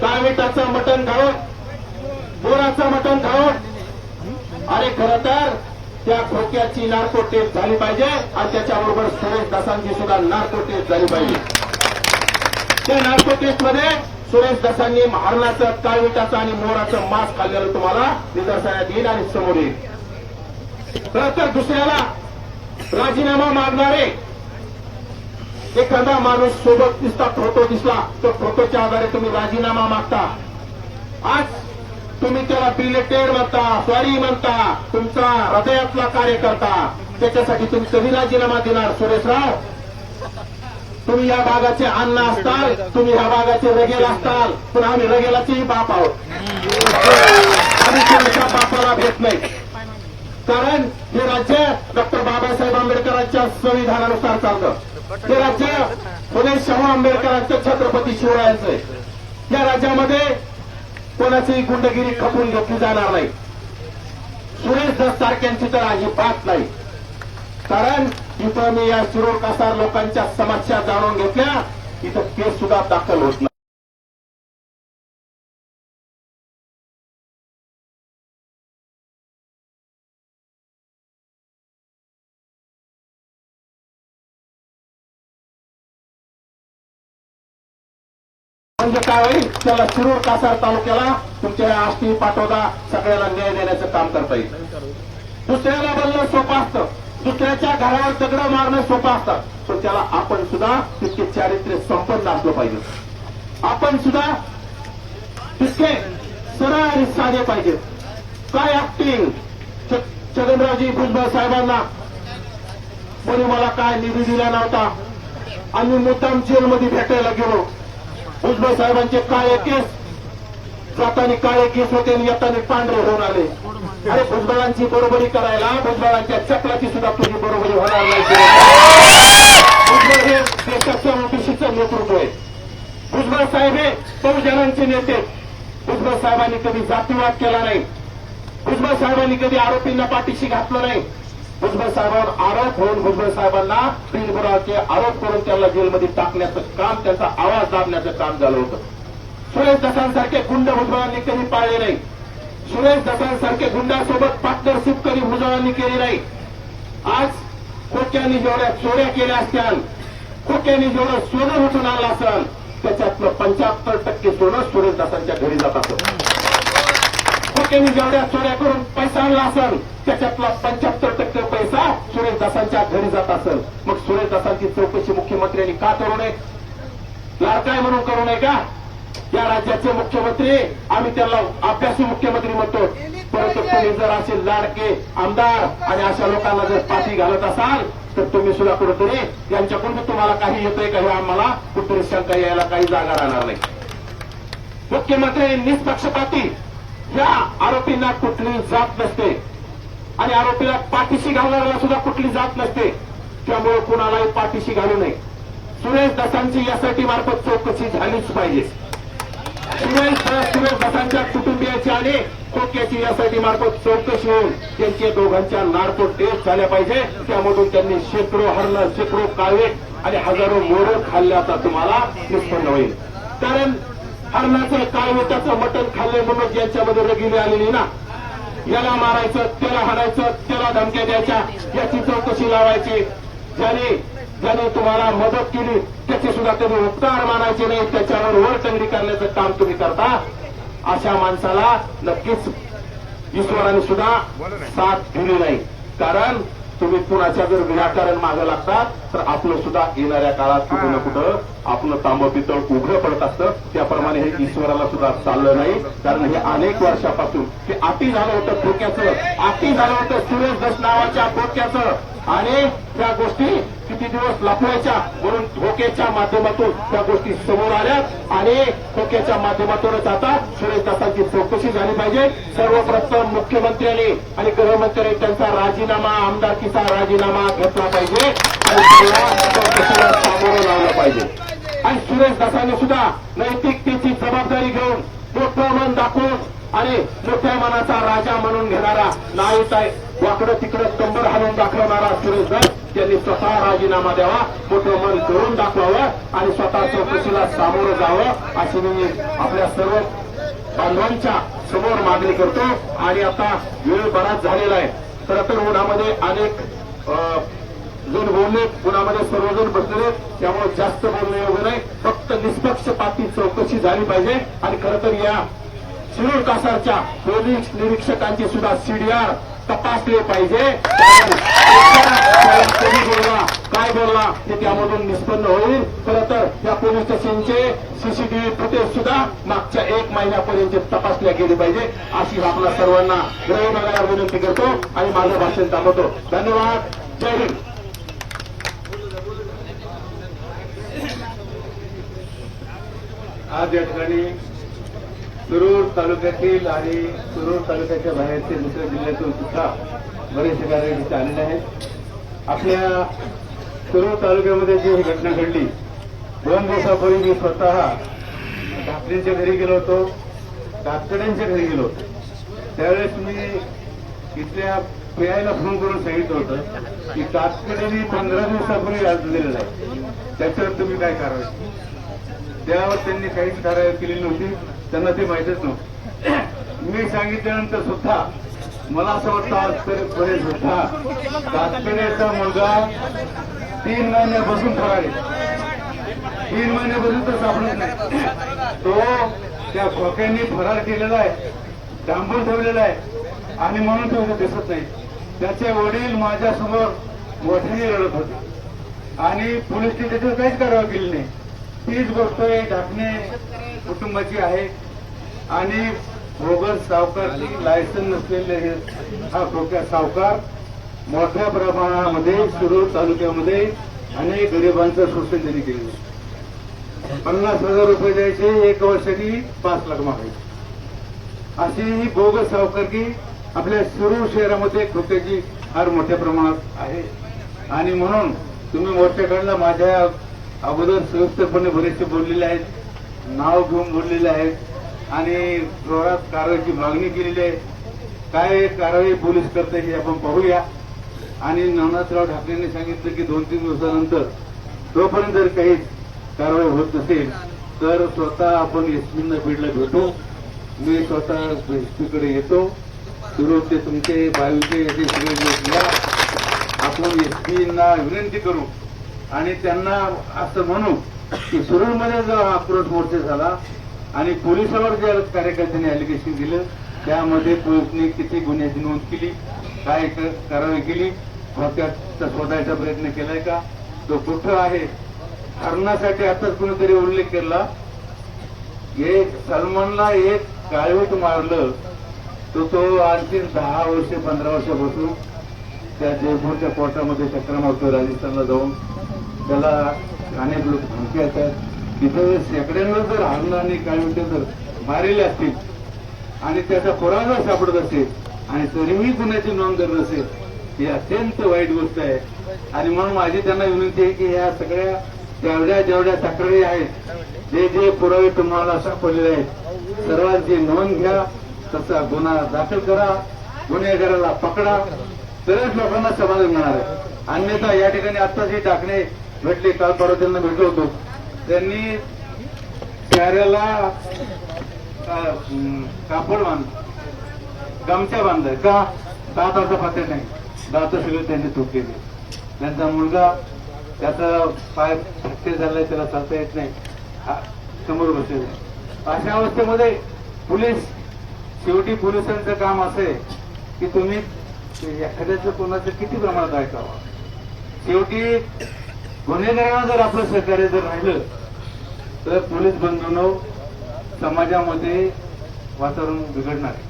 काळविटाचं मटण खाऊन, बोराचं मटण खाऊन. अरे खरं तर त्या खोक्याची नार्को टेस्ट झाली पाहिजे आणि त्याच्याबरोबर सुरेश दसांची सुद्धा नार्को टेस्ट झाली पाहिजे. त्या नार्को टेस्टमध्ये सुरेश दसांनी हरणाचं, काळविटाचं आणि मोराचं मांस खाल्लेलं तुम्हाला निदर्शनात येईल आणि समोर येईल. खरं तर दुसऱ्याला राजीनामा मागणारे एखादा माणूस सोबत दिसता, फोटो दिसला, तो फोटोच्या आधारे तुम्ही राजीनामा मागता. आज तुम्ही त्याला बिलेटेड म्हणता, सॉरी म्हणता, तुमचा हृदयातला कार्यकर्ता, त्याच्यासाठी तुम्ही कधी राजीनामा देणार? सुरेशराव, तुम्ही या भागाचे अन्न असताल, तुम्ही या भागाचे रगेल असताल, पण आम्ही रगेलाचेही बाप आहोत. आम्ही कोणाच्या बापाला भेट नाही, कारण हे राज्य डॉक्टर बाबासाहेब आंबेडकरांच्या संविधानानुसार चालतं. हे राज्य फुले शाहू आंबेडकरांचं, छत्रपती शिवरायांचं आहे. या राज्यामध्ये कोणाचीही गुंडगिरी खपून घेतली जाणार नाही. सुरेश धस सारख्यांची तर अजिबात नाही. कारण इथं मी या शिरूर कासार लोकांच्या समस्या जाणून घेतल्या, इथं केस सुद्धा दाखल होत नाही. म्हणजे काय होईल? त्याला शिरूर कासार तालुक्याला तुमच्या आष्टी, पाटोदा सगळ्याला न्याय देण्याचं काम करता येईल. दुसऱ्याला बोलणं सोपं असतं, दुसऱ्याच्या घरावर दगड मारणं सोपं असतं, पण त्याला आपण सुद्धा तितके चारित्र्य संपन्न असलं पाहिजे. आपण सुद्धा तितके सरळ आणि साधे पाहिजे. काय ऍक्टिंग! छगनरावजी भुजबळ साहेबांना कोणी मला काय निधी दिला नव्हता, आम्ही मुद्दाम जेलमध्ये भेटायला गेलो. भुजबळ साहेबांचे काळे केस जाताना काळे केस होते आणि येताना पांढरे होऊन आले. अरे भुजबळांची बरोबरी करायला भुजबळांच्या चपलाची सुद्धा तुझी बरोबरी होणार नाही. भुजबळ हे देशाचं ओबीसीचं नेतृत्व आहे. भुजबळ साहेब हे बहुजनांचे नेते. भुजबळ साहेबांनी कधी जातीवाद केला नाही. भुजबळ साहेबांनी कधी आरोपींना पाठीशी घातलं नाही. भुजबळ साहेबांवर आरोप होऊन भुजबळ साहेबांना बिनबुडाचे आरोप करून त्यांना जेलमध्ये टाकण्याचं काम, त्यांचा आवाज दाबण्याचं काम झालं होतं. सुरेश दसांसारखे गुंड भुजबळांनी कधी पाळले नाही. सुरेश दसांसारखे गुंडासोबत पार्टनरशिप कधी भुजबळांनी केली नाही. आज खोक्यांनी जेवढ्या चोऱ्या केल्या असत्याल, खोक्यांनी जेवढं सोनं उठून आणलं असेल, त्याच्यातलं 75% सोनं सुरेश दसांच्या घरी जात असेल. खोक्यांनी जेवढ्या चोऱ्या करून पैसा आणला असेल, त्याच्यातला 75% पैसा सुरेश दसांच्या घरी जात असेल. मग सुरेश दसांची चौकशी मुख्यमंत्र्यांनी का करू नये? लाडकाय म्हणून करू नये का? या राज्याचे मुख्यमंत्री, आम्ही त्याला अभ्यासी मुख्यमंत्री म्हणतो. परंतु तुम्ही जर असे लाडके आमदार आणि अशा लोकांना जर पाठी घालत असाल, तर तुम्ही सुद्धा कुठेतरी यांच्याकडून तुम्हाला काही येतंय का हे आम्हाला कुठेतरी शंका यायला काही जागा राहणार नाही. मुख्यमंत्री निष्पक्षपाती, या आरोपींना कुठली जात नसते आणि आरोपीला पाठीशी घालणाऱ्याला सुद्धा कुठली जात नसते. त्यामुळे कुणालाही पाठीशी घालू नये. सुरेश दसांची यासाठी मार्फत चौकशी झालीच पाहिजे. सुरेश दसांच्या कुटुंबियाची आणि खोक्याची यासाठी मार्फत चौकशी होऊन त्यांच्या दोघांच्या नार्को टेस्ट झाल्या पाहिजे. त्यामधून त्यांनी शेकडो हरणं, शेकडो काळे आणि हजारो मोरं खाल्ल्याचा तुम्हाला निष्पन्न होईल. कारण हरणाचं काळवे त्याचं मटण खाल्ले म्हणून यांच्यामध्ये रगिली आलेली ना, याला मारायचं, त्याला हाणायचं, त्याला धमक्या द्यायच्या, याची चौकशी लावायची. ज्याने तुम्हाला मदत केली त्याचे सुद्धा कधी उपकार मानायचे नाही, त्याच्यावर वरटंगडी करण्याचं काम तुम्ही करता. अशा माणसाला नक्कीच ईश्वराने सुद्धा साथ दिली नाही. कारण तुम्ही कुणाच्या जर विनाकारण मागे लागतात तर आपलं सुद्धा येणाऱ्या काळात कुठं ना कुठं आपलं तांब पितळ उघडं पडत असतं. त्याप्रमाणे हे ईश्वराला सुद्धा चाललं नाही. कारण हे अनेक वर्षापासून हे अति झालं होतं खोक्याचं, अति झालं होतं सुरेश दस नावाच्या खोक्याचं. आणि त्या गोष्टी किती दिवस लपवायच्या म्हणून खोक्याच्या माध्यमातून त्या गोष्टी समोर आल्यात आणि खोक्याच्या माध्यमातूनच आता सुरेश दसांची चौकशी झाली पाहिजे. सर्वप्रथम मुख्यमंत्र्यांनी आणि गृहमंत्र्यांनी त्यांचा राजीनामा, आमदारकीचा राजीनामा घेतला पाहिजे आणि चौकशीला सामोरं लावलं पाहिजे. आणि सुरेश दसांनी सुद्धा नैतिकतेची जबाबदारी घेऊन मोठं मन दाखवून आणि मोठ्या मनाचा राजा म्हणून घेणारा, नाही वाकडं तिकडं कंबर हलवून दाखवणारा सुरेश दस त्यांनी स्वतः राजीनामा द्यावा, मोठं मन करून दाखवावं आणि स्वतः चौकशीला सामोरं जावं अशी मी आपल्या सर्व बांधवांच्या समोर मागणी करतो. आणि आता वेळ बराच झालेला आहे. खरं तर उन्हामध्ये अनेक जण बोलले, उन्हामध्ये सर्वजण बसलेले, त्यामुळे जास्त बोलणे योग्य नाही. फक्त निष्पक्षपाती चौकशी झाली पाहिजे. आणि खरं तर या शिरूर कासारच्या पोलीस निरीक्षकांची सुद्धा सीडीआर तपासले पाहिजे. कोणी बोलला, काय बोलला हे त्यामधून निष्पन्न होईल. खरं तर या पोलीस स्टेशनचे सीसीटीव्ही फुटेज सुद्धा मागच्या 1 महिन्यापर्यंत तपासल्या गेली पाहिजे अशी आपल्या सर्वांना गृह विभागाला विनंती करतो आणि माझं भाषण थांबवतो. धन्यवाद. जय हिंद. आज या ठिकाणी शिरूर तालुक्यातील आणि शिरूर तालुक्याच्या बाहेरचे दुसऱ्या जिल्ह्यातून सुद्धा बरेचसे कार्यकर्ते आलेले आहेत. आपल्या शिरूर तालुक्यामध्ये जी ही घटना घडली, 2 दिवसापूर्वी मी स्वतः ढाकणेंच्या घरी गेलो होतो, कातकड्यांच्या घरी गेलो होतो. त्यावेळेस मी इथल्या पीआयला फोन करून सांगितलं होतं की कातकड्यांनी 15 दिवसापूर्वी अर्ज दिलेला आहे, त्याच्यावर तुम्ही काय कारवाई. त्यावर त्यांनी काहीच कारवाई केली नव्हती, त्यांना ते माहितच नव्हतं. मी सांगितल्यानंतर सुद्धा मला असं वाटतं आजपर्यंत सुद्धा कातकड्याचा मुलगा 3 महिन्यापासून फरार आहे. 3 महिन्यापासून तर सापडत नाही. तो त्या खोक्यांनी फरार केलेला आहे, डांबून ठेवलेला आहे आणि म्हणून तो दिसत नाही. त्याचे वडील माझ्यासमोर मोठ्याने रडत होते आणि पोलिसने त्याच्यावर काहीच कारवाई केली नाही. तीच गोष्ट ढाकणे कुटुंबाची आहे आणि बोगस सावकारची लायसन नसलेले हा खोक्या सावकार मोठ्या प्रमाणामध्ये शिरूर तालुक्यामध्ये अनेक गरिबांचं शोषण त्यांनी केलेलं. 50,000 रुपये द्यायचे, 1 वर्षांनी 5 लाख मागायचे. अशी ही बोगस सावकारकी आपल्या शिरूर शहरामध्ये खोट्याची फार मोठ्या प्रमाणात आहे. आणि म्हणून तुम्ही मोर्चाकडला माझ्या अगोदर सविस्तरपणे बरेचसे बोललेले आहेत, नाव घेऊन बोललेले आहेत आणि जोरात कारवाईची मागणी केलेली आहे. काय कारवाई पोलीस करते हे आपण पाहूया. आणि नवनाथराव ठाकरेंनी सांगितलं की 2-3 दिवसानंतर तोपर्यंत जर काही कारवाई होत नसेल तर स्वतः आपण एसपींना बीडला भेटू. मी स्वतः एसपीकडे येतो. सुरुवात ते तुमचे बावीचे याचे सगळे लोक या, आपण एसपींना विनंती करू आणि त्यांना असं म्हणू की सुरूरमध्ये जो आक्रोश मोर्चा झाला आणि पोलिसावर ज्या कार्यकर्त्यांनी ऍलिगेशन दिलं त्यामध्ये पोलिसने किती गुन्ह्याची नोंद केली, काय कारवाई केली, त्यात शोधायचा प्रयत्न केलाय का, तो कुठं आहे. हरणासाठी आताच कुणीतरी उल्लेख केला, एक सलमानला एक काळवीट मारलं तो आणखी 10 वर्ष 15 वर्षापासून त्या जयपूरच्या कोर्टामध्ये चक्र मारतो राजस्थानला जाऊन. त्याला अनेक लोक धमकी येतात. तिथं शेकड्यांवर जर हरण आणि काळवीट जर मारले असतील आणि त्याचा पुरावा सापडत असेल आणि तरीही गुन्ह्याची नोंद करत नसेल ही अत्यंत वाईट गोष्ट आहे. आणि म्हणून माझी त्यांना विनंती आहे की या सगळ्या जेवढ्या तक्रारी आहेत, जे पुरावे तुम्हाला सापडलेले आहेत, सर्वांची नोंद घ्या, तसा गुन्हा दाखल करा, गुन्हेगाराला पकडा, तरच लोकांना समाधान मिळणार आहे. अन्यथा या ठिकाणी आत्ताच हे टाकणे भेटले, काल परवा त्यांना भेटलो होतो, त्यांनी चेहऱ्याला कापड गमच्या बांधलाय का, दाताचा पत्ते नाही, दात सगळे त्यांनी तुटलेले. त्यांचा मुलगा त्याचा पाय फ्रॅक्चर झालाय, त्याला चालता येत नाही, समोर बसलेला. अशा अवस्थेमध्ये शेवटी पोलिसांचं काम असं आहे की तुम्ही एखाद्याचं कोणाचं किती प्रमाणात ऐकावं. शेवटी गुन्हेगारांना जर आपलं सहकार्य जर राहिलं तर पोलीस बंधूंनो समाजामध्ये वातावरण बिघडणार आहे.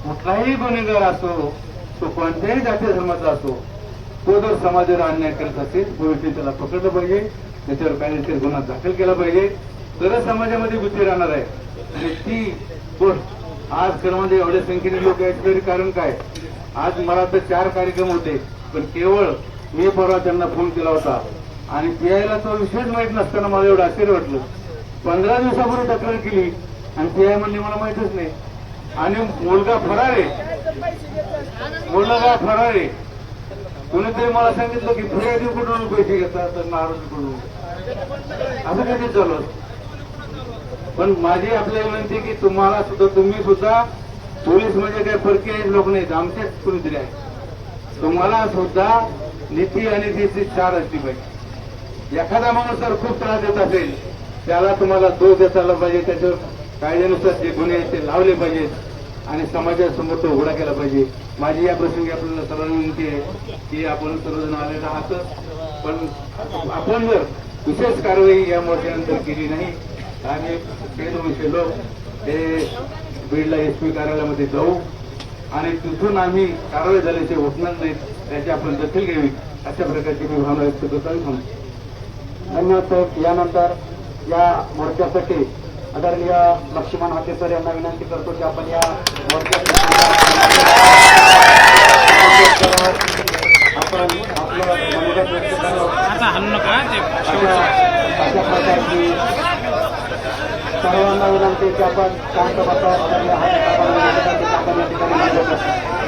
कुठलाही गुन्हेगार असो, तो कोणत्याही जाती धर्माचा असो, तो जर समाजाला अन्याय करत असेल पोलिसांनी त्याला पकडलं पाहिजे, त्याच्यावर कायदेशीर गुन्हा दाखल केला पाहिजे, तरच समाजामध्ये भीती राहणार आहे. आणि ती गोष्ट आज क्रमांक एवढ्या संख्येने लोक आहेत तरी कारण काय. आज मला तर 4 कार्यक्रम होते, पण केवळ मी परवा त्यांना फोन केला होता आणि पीआयला तो विषयच माहीत नसताना मला एवढं आश्चर्य वाटलं. 15 दिवसापूर्वी तक्रार केली आणि पीआय म्हणली मला माहितच नाही. आणि मुलगा फरार आहे. कोणीतरी मला सांगितलं की फिर्यादीकडून पैसे घेतात तर नाराजकडून, असं काही चालू. पण माझी आपल्याला विनंती की तुम्ही सुद्धा पोलीस म्हणजे काही परकीय लोक नाहीत, आमचेच कोणीतरी आहे. तुम्हाला सुद्धा नीती आणि नीती 4 असली पाहिजे. एखादा माणूस जर खूप त्रास देत असेल त्याला तुम्हाला दोष देता आला पाहिजे, त्याच्यावर कायद्यानुसार जे गुन्हे आहेत ते लावले पाहिजेत आणि समाजासमोर तो उघडा केला पाहिजे. माझी या प्रसंगी आपल्याला सर्वांना विनंती आहे की आपण सर्वजण आलेला आहात, पण आपण जर विशेष कारवाई या मोर्चानंतर केली नाही आम्ही ते 200 लोक हे बीडला एसपी कार्यालयामध्ये जाऊ आणि तिथून आम्ही कारवाई झाल्याचे उठणार नाहीत त्याची आपण दखल घ्यावी, अशा प्रकारची मी भावना व्यक्त करतो. धन्यवाद साहेब. यानंतर या मोर्चासाठी आदरणीय लक्ष्मण हाके सर यांना विनंती करतो की आपण या मोर्चासाठी आपण आपलं मनोगत व्यक्त करावं. अशा प्रकारची सर्वांना विनंती की आपण शांत बसावं. आपण या ठिकाणी